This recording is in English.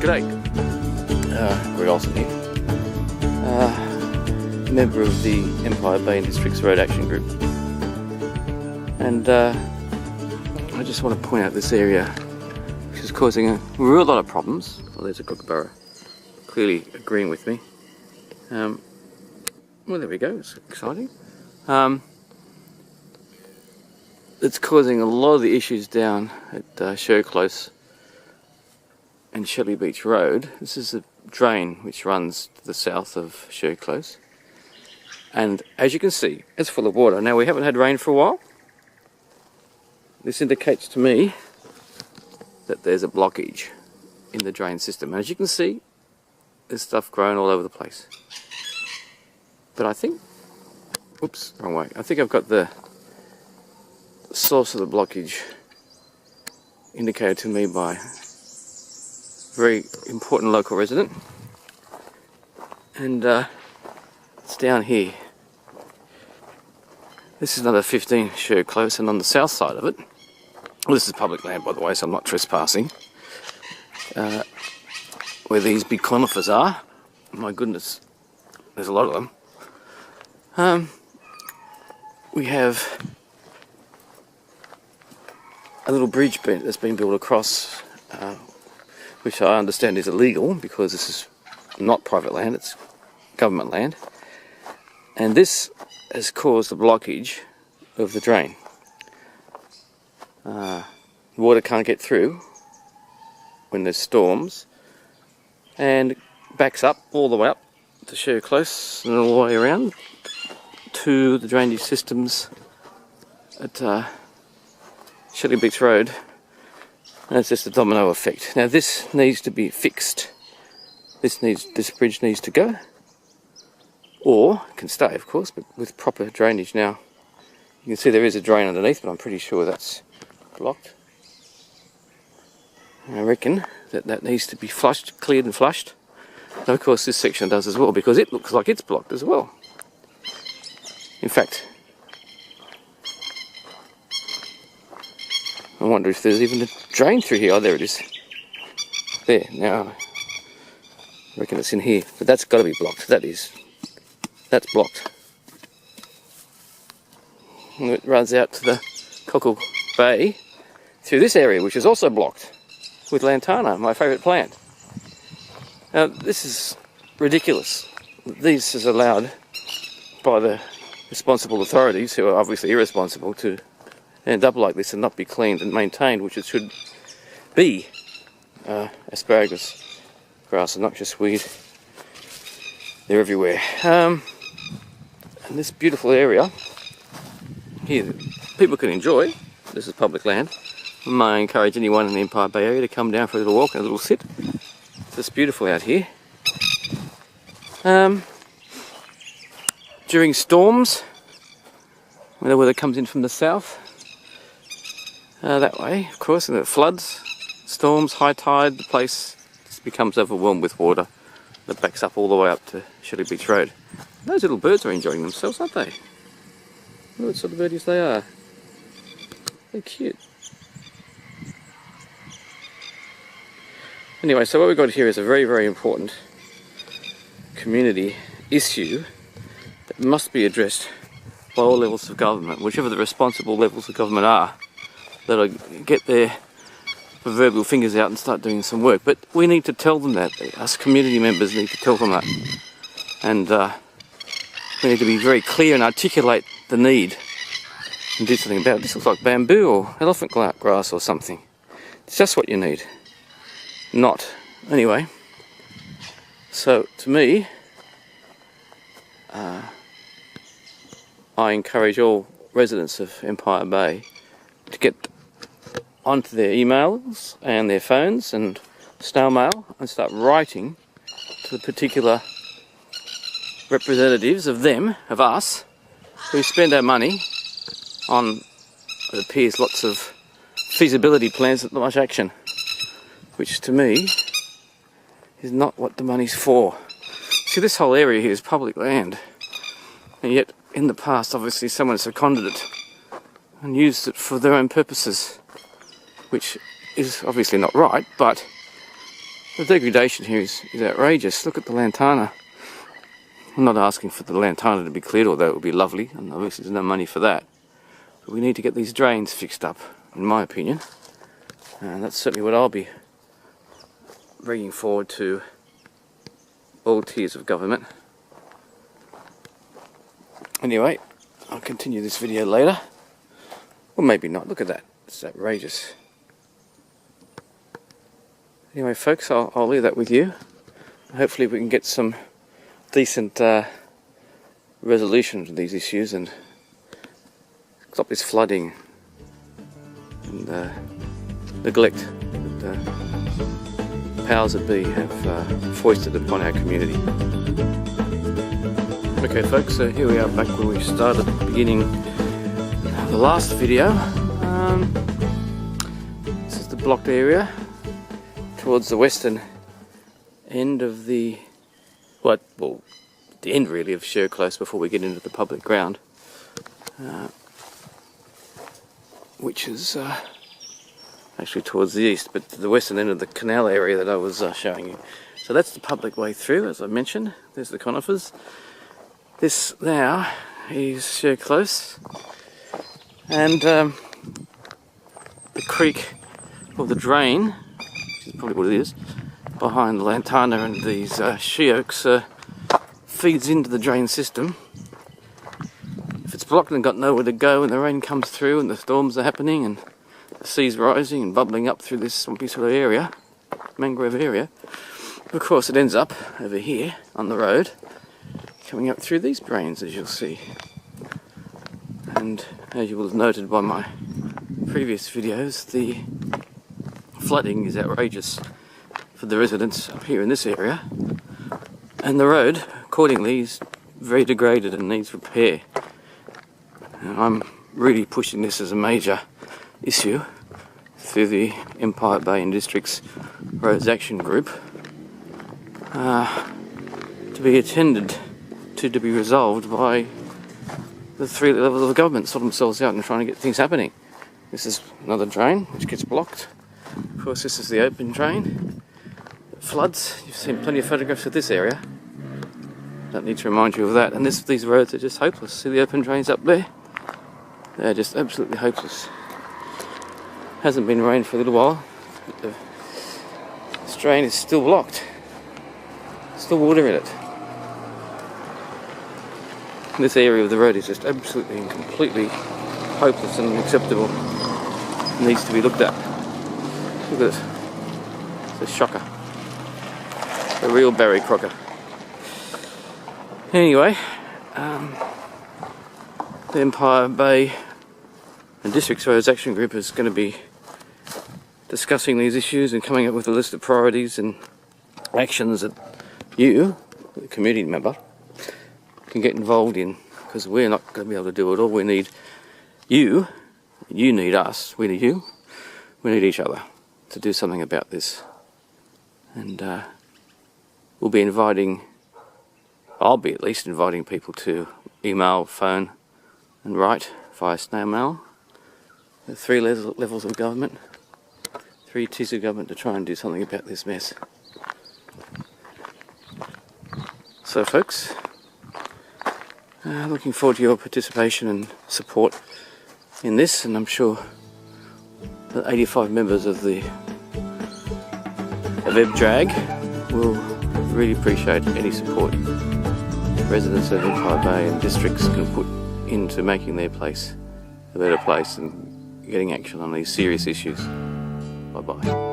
G'day, Greg Olsen here, member of the Empire Bay and Districts Road Action Group, and I just want to point out this area which is causing a real lot of problems. Well, there's a kookaburra clearly agreeing with me. Well, there we go, it's exciting. It's causing a lot of the issues down at Sher Close and Shelley Beach Road. This is a drain which runs to the south of Sher Close, and as you can see, it's full of water. Now, we haven't had rain for a while. This indicates to me that there's a blockage in the drain system, and as you can see, there's stuff growing all over the place. But I think, oops, wrong way. I think I've got the source of the blockage indicated to me by very important local resident, and it's down here. This is another 15 Sher Close, and on the south side of it, well, this is public land by the way, so I'm not trespassing, where these big conifers are. My goodness, there's a lot of them. We have a little bridge that's been built across, which I understand is illegal because this is not private land, it's government land. And this has caused the blockage of the drain. Water can't get through when there's storms, and backs up all the way up to Sher Close and all the way around to the drainage systems at Shelley Beach Road. And it's just a domino effect. Now, this needs to be fixed. This bridge needs to go, or it can stay, of course, but with proper drainage. Now, you can see there is a drain underneath, but I'm pretty sure that's blocked. And I reckon that needs to be flushed, cleared and flushed. And of course, this section does as well, because it looks like it's blocked as well. In fact, I wonder if there's even a drain through here. Oh, there it is. There, now, I reckon it's in here. But that's got to be blocked. That's blocked. And it runs out to the Cockle Bay through this area, which is also blocked with lantana, my favourite plant. Now, this is ridiculous. This is allowed by the responsible authorities, who are obviously irresponsible, to end up like this and not be cleaned and maintained, which it should be. Asparagus, grass, and noxious weed, they're everywhere. And this beautiful area here, people can enjoy. This is public land. I encourage anyone in the Empire Bay area to come down for a little walk and a little sit. It's just beautiful out here. During storms, when the weather comes in from the south, that way, of course, and it floods, storms, high tide, the place just becomes overwhelmed with water that backs up all the way up to Shelley Beach Road. Those little birds are enjoying themselves, aren't they? Look what sort of birdies they are. They're cute. Anyway, so what we've got here is a very, very important community issue that must be addressed by all levels of government, whichever the responsible levels of government are, that'll get their proverbial fingers out and start doing some work. But we need to tell them that. Us community members need to tell them that. And we need to be very clear and articulate the need and do something about it. This looks like bamboo or elephant grass or something. It's just what you need. Not. Anyway, so to me, I encourage all residents of Empire Bay to get onto their emails and their phones and snail mail and start writing to the particular representatives of them, of us, who spend our money on, it appears, lots of feasibility plans with not much action, which to me is not what the money's for. See, this whole area here is public land, and yet in the past obviously someone seconded it and used it for their own purposes, which is obviously not right, but The degradation here is outrageous. Look at the lantana. I'm not asking for the lantana to be cleared, although it would be lovely, and obviously there's no money for that. But we need to get these drains fixed up, in my opinion. And that's certainly what I'll be bringing forward to all tiers of government. Anyway, I'll continue this video later. Or maybe not. Look at that. It's outrageous. Anyway, folks, I'll leave that with you. Hopefully we can get some decent resolution to these issues and stop this flooding and neglect that the powers that be have foisted upon our community. Okay, folks, so here we are back where we started at the beginning of the last video. This is the blocked area towards the western end of the, well, the end really of Sher Close before we get into the public ground, which is actually towards the east, but the western end of the canal area that I was showing you. So that's the public way through, as I mentioned. There's the conifers. This now is Sher Close, and the creek, or the drain, which is probably what it is, behind the lantana and these she oaks feeds into the drain system. If it's blocked and got nowhere to go and the rain comes through and the storms are happening and the sea's rising and bubbling up through this swampy sort of area, mangrove area, of course it ends up over here on the road, coming up through these drains, as you'll see. And as you will have noted by my previous videos, the flooding is outrageous for the residents up here in this area, and the road accordingly is very degraded and needs repair. And I'm really pushing this as a major issue through the Empire Bay and Districts Roads Action Group, to be attended to be resolved by the three levels of government sort themselves out and trying to get things happening. This is another drain which gets blocked. Of course, this is the open drain. It floods. You've seen plenty of photographs of this area. Don't need to remind you of that. And these roads are just hopeless. See the open drains up there? They're just absolutely hopeless. Hasn't been rained for a little while, but this drain is still blocked. Still water in it. This area of the road is just absolutely and completely hopeless and unacceptable. It needs to be looked at. Look at it. It's a shocker. A real Barry Crocker. Anyway, the Empire Bay and Districts Roads Action Group is going to be discussing these issues and coming up with a list of priorities and actions that you, the community member, can get involved in, because we're not going to be able to do it all. We need you, you need us, we need you, we need each other to do something about this. And we'll be I'll be at least inviting people to email, phone and write via snail mail. The three levels of government, three tiers of government to try and do something about this mess. So folks, looking forward to your participation and support in this, and I'm sure the 85 members of EBDRAG will really appreciate any support residents of Empire Bay and districts can put into making their place a better place and getting action on these serious issues. Bye bye.